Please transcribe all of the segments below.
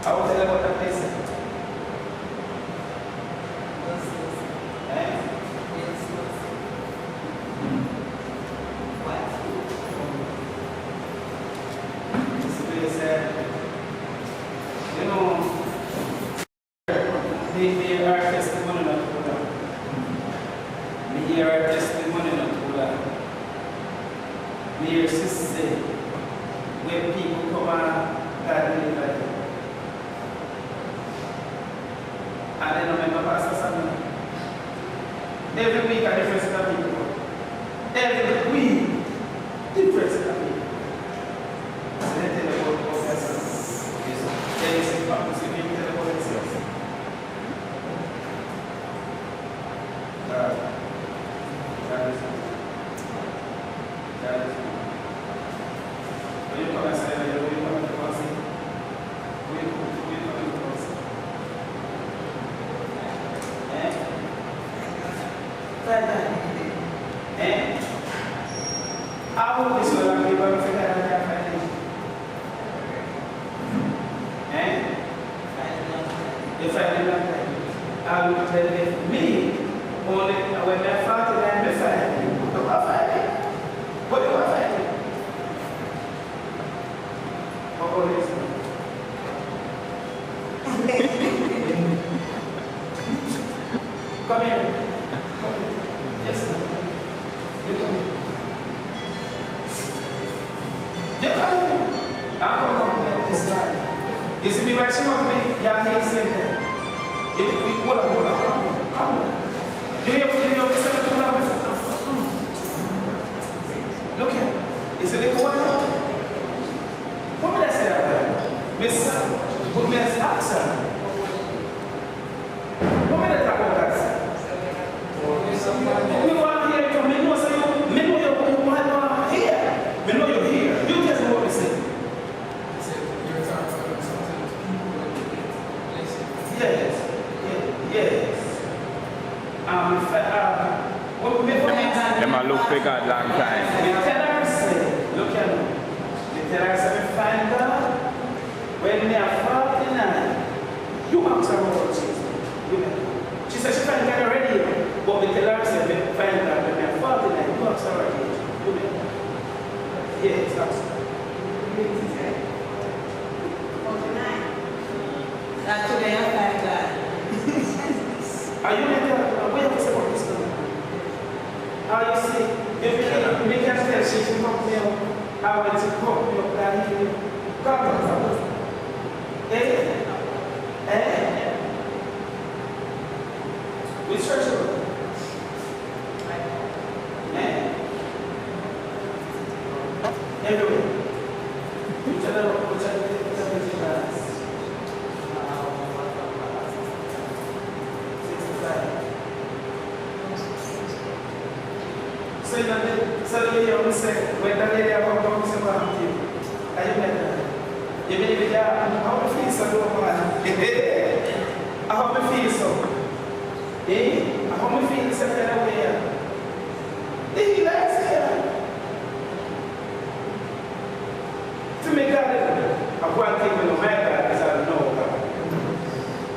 I will tell you about that place. Every week a different set of people. Every week, different set of people. So they tell you about professors. There is a practice you need to tell about themselves. That is when you come and say that you come to Consi, when you come to Consi. How this will be going to figure out their family? If I did not like it, I would tell them, me, only when they're fighting, I'm fighting. You are fighting. What you are fighting? What is it? Come here. Yes, sir. You come here. You see me right here, me? Yeah, I say that. Hold on. Come on. You hear what look here. Is it the water? What did I say out there? Miss Axel. What did I talk about that? We want to hear from me. Me know you're here. Me know you're here. You tell me what we say. Yes. Them a look for God long time. The tellers say, look at me. The tellers say, find God. When they are 49, you ask her about Jesus. She said she find God already. But the tellers say, find God when they are 49, you ask her already. Yes, that's it. 49. That's today I find God. Are you making where is about this now? How you see? If you make a tell she can come here, I want to come here, that he will come on. Which church are you? Everywhere. You tell them what you tell suddenly you say, when the lady about to say, what I'm doing. Are you better? You believe it? I hope you feel so, man. I hope you feel so. I hope you feel so kind of way. He likes it. To me, God, one thing with no matter is I know God.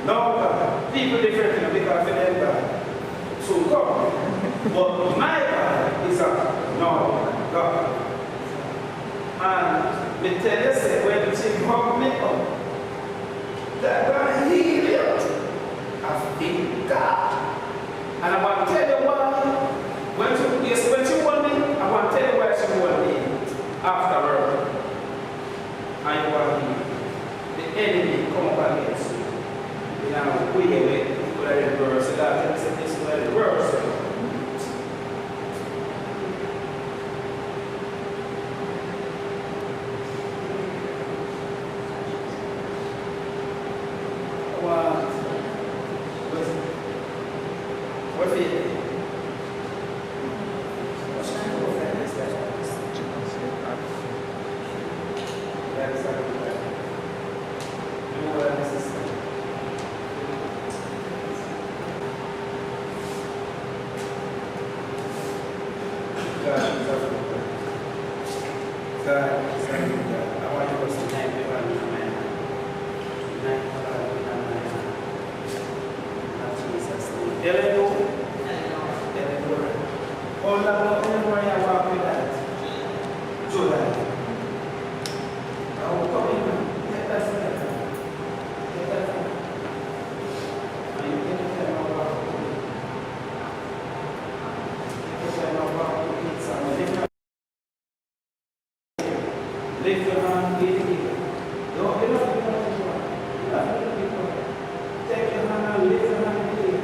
No God. People different because of them God. So God. But my God is a no God. And me tell you, say, when you take hug me up, that God heal you. I've been God. And I want to tell you why. When you want me, I want to tell you why she want me afterward. I want me. The enemy come up against you. Now, we have it. People are in verse. This is the verse. God, I want you to stand before me, man. Lift your hand, give it. Don't get up. Take your hand and lift your hand, give it.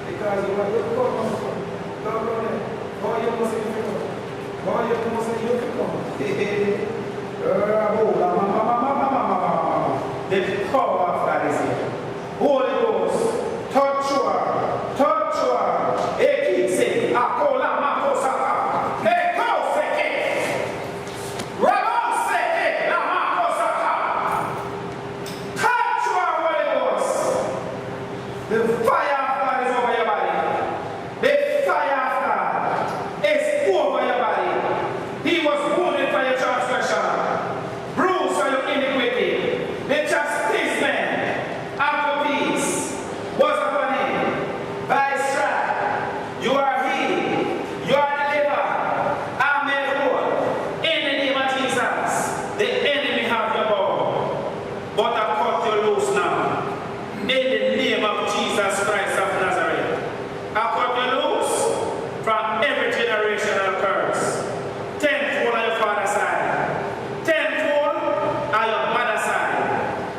Because you want to go on. You must be the power of God is here. Holy Ghost, touch you. Akola makosaka. Ekoseke. Raboseke la makosaka. Touch you, Holy Ghost. The fire of God is over your body. The fire of God is over your body. He was wounded for your transgression, bruised for your iniquity. The chastisement of your peace was upon him. By his stripes you are healed. You are delivered. I'm made whole. In the name of Jesus, the enemy have your ball, but I cut you loose now. In the name of Jesus Christ of Nazareth, I cut you loose from every generational curse. Tenfold on your father's side, tenfold on your mother's side.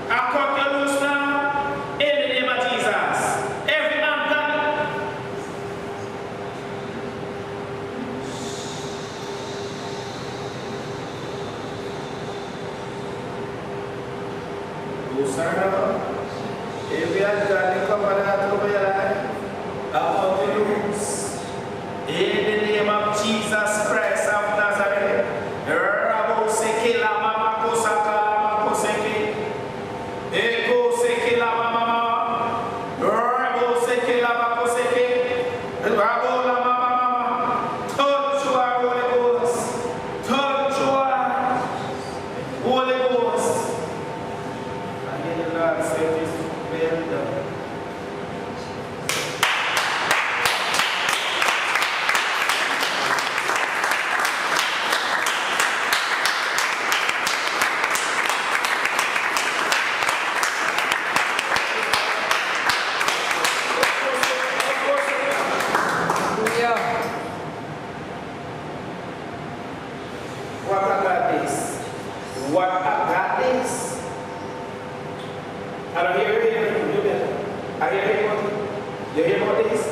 I cut you loose now in the name of Jesus. Every uncle, every uncle, come on out over your life. I cut you loose. In the name of Jesus Christ of Nazareth, Raboseke la mama kosaka la makoseke, Ekoseke la mama, Raboseke la makoseke, Rabo la mama, touch you, Holy Ghost, touch you, Holy Ghost. I hear the Lord say this, well done. What I got this? What I got this? I don't hear you. I hear you. You hear about this?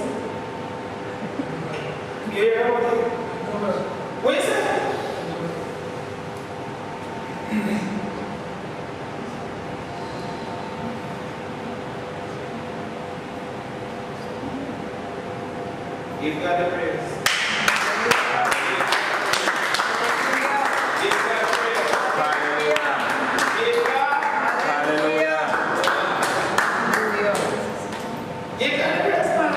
You hear about this? What is that? Give God the praise. Give God the praise. Hallelujah. Give God. Hallelujah. Give God the praise, man.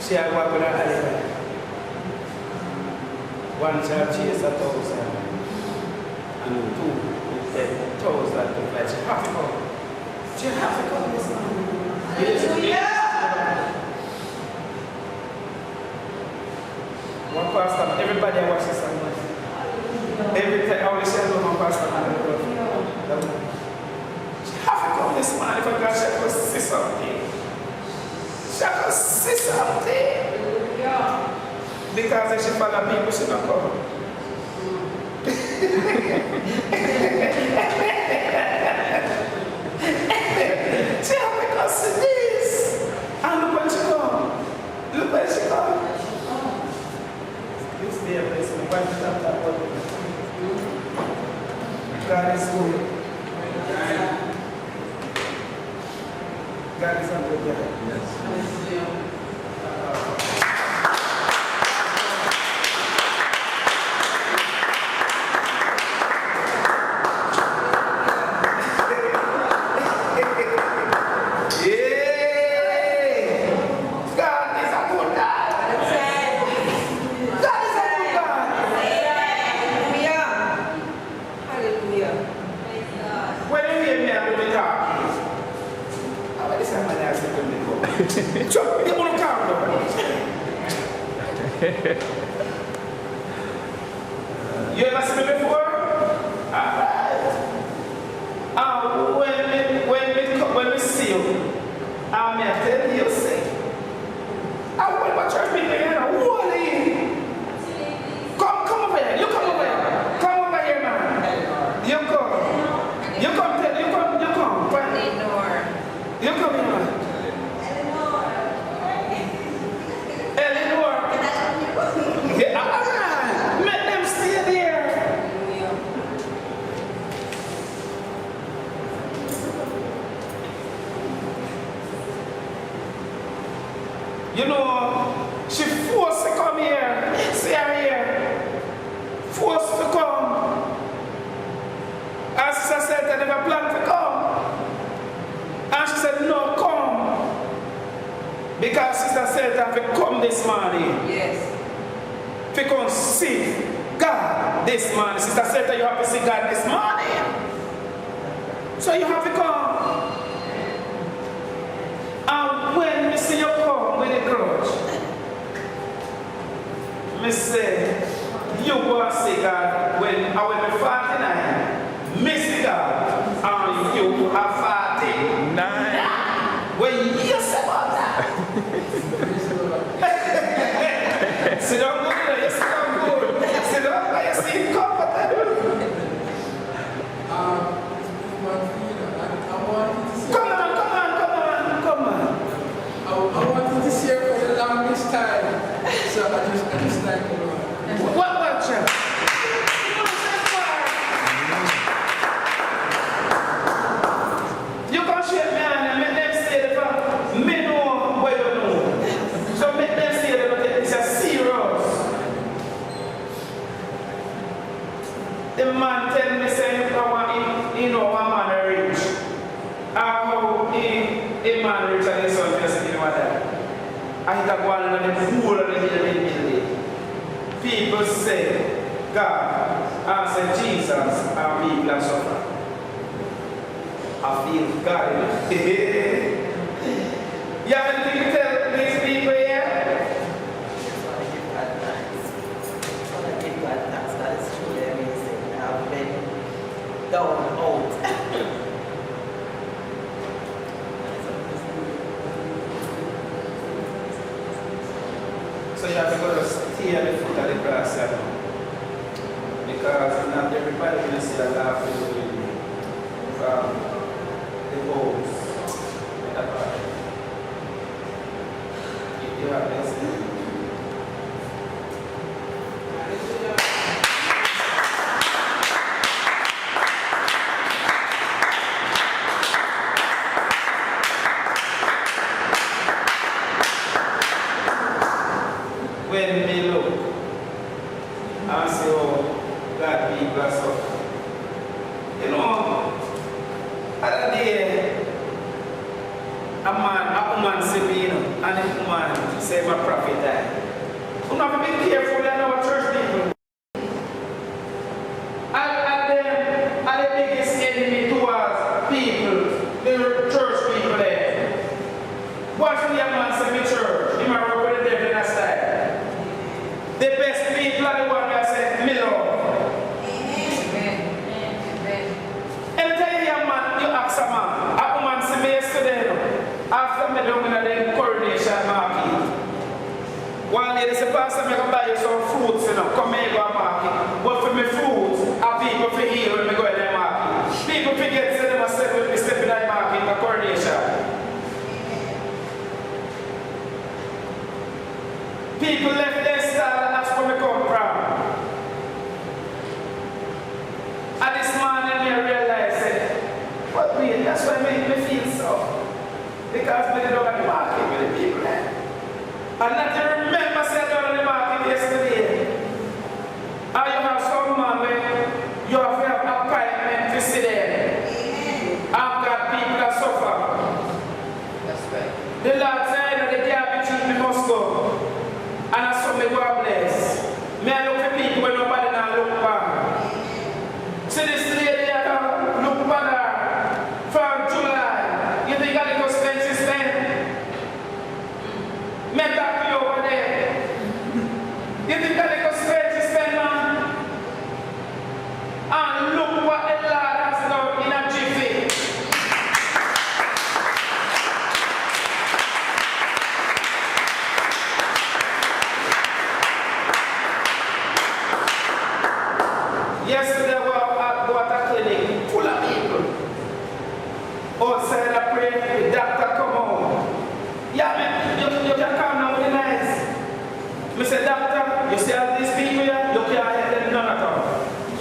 She had worked with her husband. One child chased 1,000 and two with 10,000 to fly. She have to come. She have to come this morning. One pastor, everybody I watch this sermon. Every time I always say one pastor, she have to come this morning for God. She have to see something. She have to see something. Because if she follow people, she don't come. She have to come see this. And look when she come. Look when she come. You stay a place. God is good. God is a good God. Yes. You ever seen me before? Alright. When we see you, I tell you, say, I want to church people here. Wally! Come over here. You come over here. Come over here, man. You come. You come. You come. You come here, man. You know, she forced to come here. See her here. Forced to come. And Sister said I never planned to come. And she said, no, come. Because Sister said that we come this morning. Yes. We come see God this morning. Sister said that you have to see God this morning. So you have to come. And when we see you come with a grudge, me say, you go and see God when I will be 49, me see God, and you are 49. When you say about that. Sit down good, you sit down good. Sit down, you see comfortable. I wanted to see her for the longest time, so I just like her. What about you? You can shake me hand and make them say that me know what you know. So make them say that it's a serious. The man tell me say you know one man rich. How a man rich and his son just in what that. I hit a one and the poor and the building. People say, God answer Jesus and people are suffer. I feel God. You have anything to tell these people here? I give God thanks. That is truly amazing. I've been down out. So you have to go to stay at the foot of the grass because not everybody will see a laugh from the holes in the body. If you have this. When we look and see how God people are suffering. You know, other day, a woman see me, you know, and and the woman say my prophet died. You have to be careful in our church people. And the biggest enemy towards people, the church people there. Watch the young man say me church, he might work with the devil in that style. The best people are the one that say, me love. Every time you young man, you ask a man, a woman see me yesterday, after me down in the coronation market. One lady said, Pastor, I'm going to buy you some fruits, come here, go to market. But for me fruits, people for heal when I go in the market. People forget to them step when we step in the market in the coronation. People left their style and that's where we come from. And this morning I realized that, what wait, that's why it made me feel so. Because we don't have the market with the people there. And not to remember saying down in the market yesterday. And you have some man where you have to have appointment to sit there. I've got people that suffer. That's right. The Lord said that the garbage we must go. And I saw me go and bless. Me I look at people when nobody now look back. See this lady that look back her from July. You think I go spend she spend? Me back you over there. You think I go spend she spend, man? And look what the Lord has done in a jiffy. Yesterday I go at a clinic full of people. Outside I pray, the doctor come home. Yeah, man, you can come now with the nice. I said, doctor, you see all these people here? You can't hear them none at all.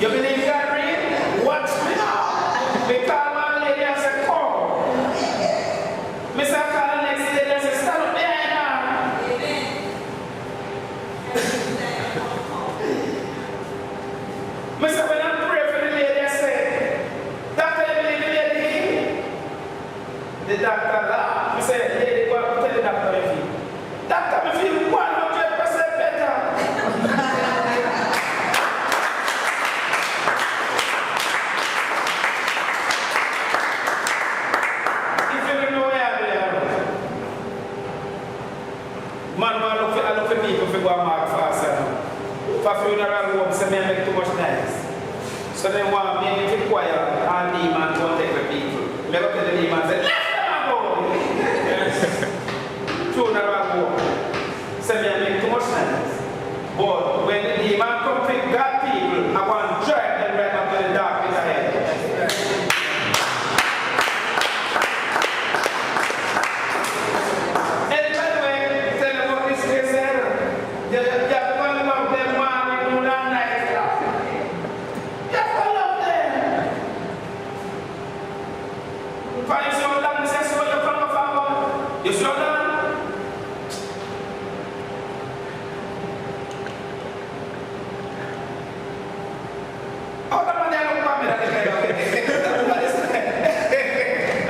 You believe God real? Watch me now. We call one lady and say, come. I say, I call the next lady and say, stand up there now. I say, when I pray for the lady, I say, doctor, you believe the lady? The doctor laughed. I said, lady, go and tell the doctor you feel. Doctor, I feel 100% better. If you don't know where I am, man, I look for people to go and mark faster. For funeral home, say me make too much noise. So they want me to be quiet and the man go take the people. Me go tell the man say, let them go. Funeral home. Say me make too much noise. But when the man come pick that people, I want to drag them right up to the dark in the head. And by the way, tell them what this case said. You have to go and love them, man, you do that nice. You have to love them. If you show them, say so you come forward. You show them. Oh, come on, they don't come in.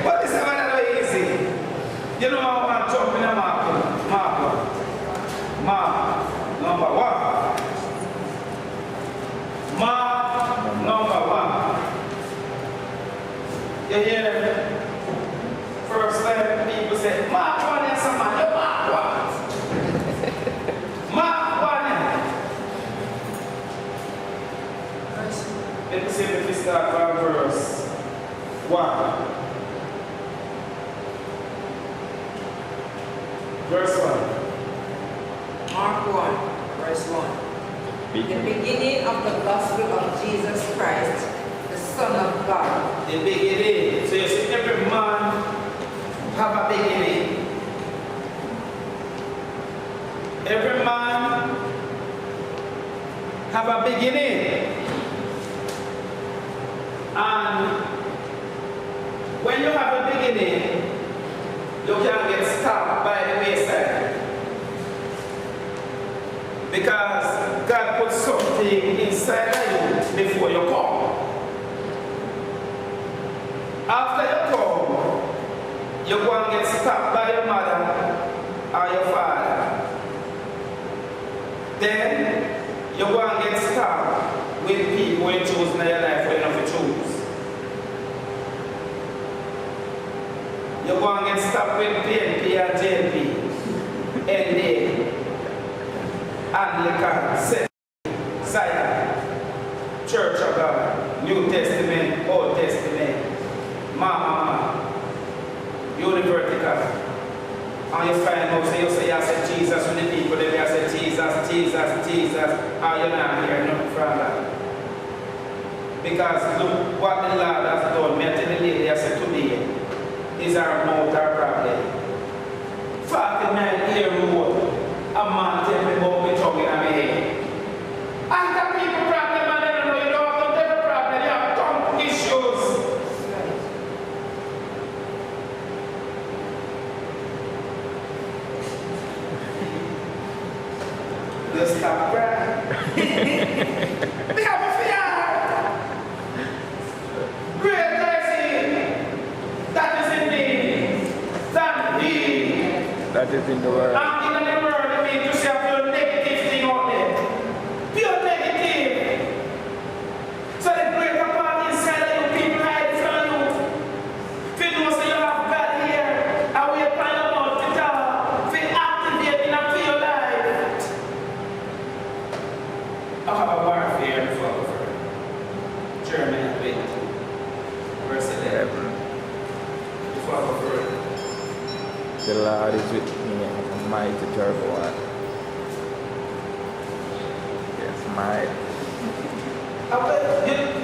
What is the one that is easy? You know how I'm jumping a mark. Mark number 1. Mark number 1. You hear? First time people say, Mark 1 is a man. You Mark 1. Mark 1. Let me see if we start from verse 1. Verse 1. Mark 1, verse 1. The beginning of the gospel of Jesus Christ, the Son of God. The beginning. So you see, every man have a beginning. Every man have a beginning. And when you have a beginning, you can get stopped by the wayside. Because God put something inside of you before you come. After you come, you're going to get stopped by your mother or find out, say, you say, I said Jesus with the people, then I say Jesus, Jesus, Jesus. Oh, you're not hearing nothing from that. Because look what the Lord has done. Me tell the lady, I said today, is our mouth our problem. 49 year old, a man tell me about me tongue in my head. I got people problem and they don't know you don't have a problem, you have tongue issues. Just stop crying. We have a fear. Great mercy. That is in me. That he. That is in the world. I'm in the world. It means to say a pure negative thing out there. Pure negative. So the greater part inside of you, people hide from you. If you know so you have God here, and we are trying to mouth to talk, if you activate in a pure life. I have a warfare before Jeremiah 20, verse 11. Before The Lord is with me as a mighty terrible one. Yes, mighty.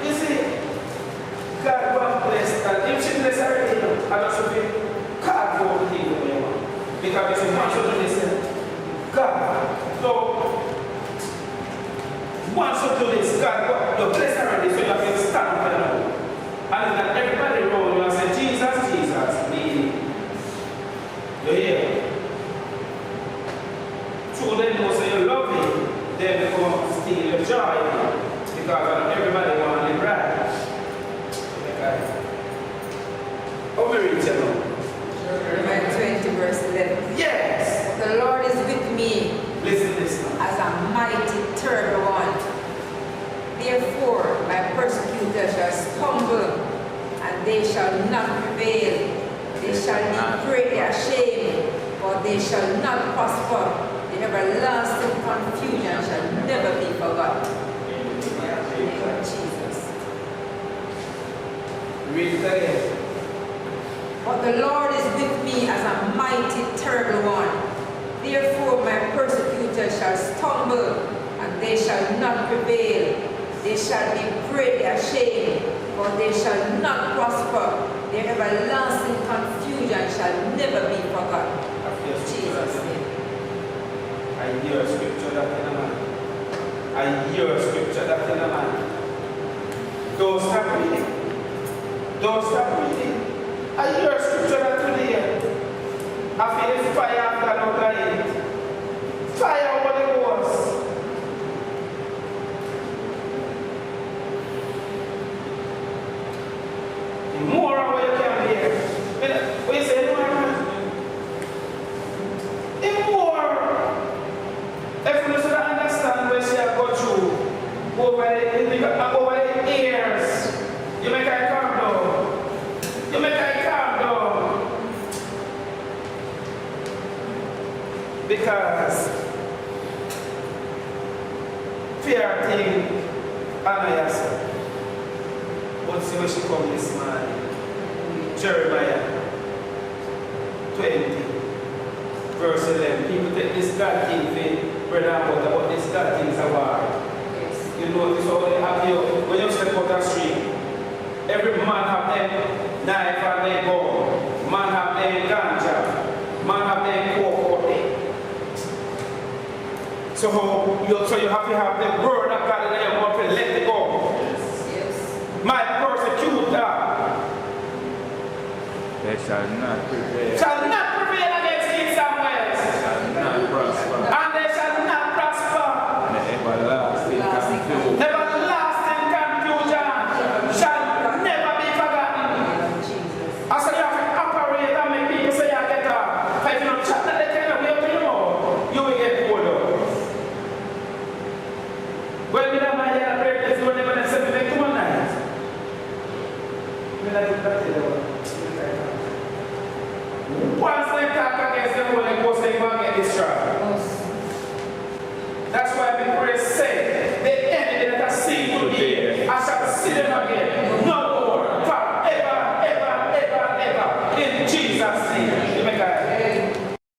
You see, God will bless, and if she bless already, I just feel God will take away. Because it's a bunch of this. God. So, once you do this, God will bless already, so you have to stand up and then everybody around you and say, Jesus, Jesus, me. You hear? So then you say you love me, then you come steal your joy. Because everybody wants to live right. Okay. How many read you now? Jeremiah 20, verse 11. Yes! The Lord is with me Listen to this now. as a mighty terrible one. Therefore, my persecutors shall stumble, and they shall not prevail. They shall be greatly ashamed, for they shall not prosper. The everlasting confusion shall never be forgotten. In the name of Jesus. Read it again. But the Lord is with me as a mighty terrible one. Therefore my persecutors shall stumble, and they shall not prevail. They shall be greatly ashamed, for they shall not prosper. Their everlasting confusion shall never be forgotten. In Jesus' name. I hear a scripture that in a man. I hear a scripture that in a man. Don't stop reading. Don't stop reading. I hear a scripture that today. I feel fire after another it. Fire over the walls. More of what you can hear. When you say more, if you should understand where she has got through, over the ears, you make her calm down. You make her calm down. Because fear thing, Ananias. But see where she come this morning. Jeremiah 20, verse 11. People take this God thing for bread and butter, but this God thing is a war. Yes. You notice how they have you, when you step out the street, every man have them knife and them gun. Man have them ganja. Man have them coke out there. So you have to have the word of God in your mouth and let it go. Yes. My persecutor They shall not prevail. shall not prevail against King Samuel. Shall not prosper. And they shall not prosper. And the everlasting confusion. Everlasting confusion shall never be forgotten. Jesus. I say you have to operate and make people say you get up. If you don't chat that they tell you, you will get pulled up. When we don't mind to break this, we never say we make 2 nights. We don't do that. Once they talk against the Holy Ghost, they will get destroyed.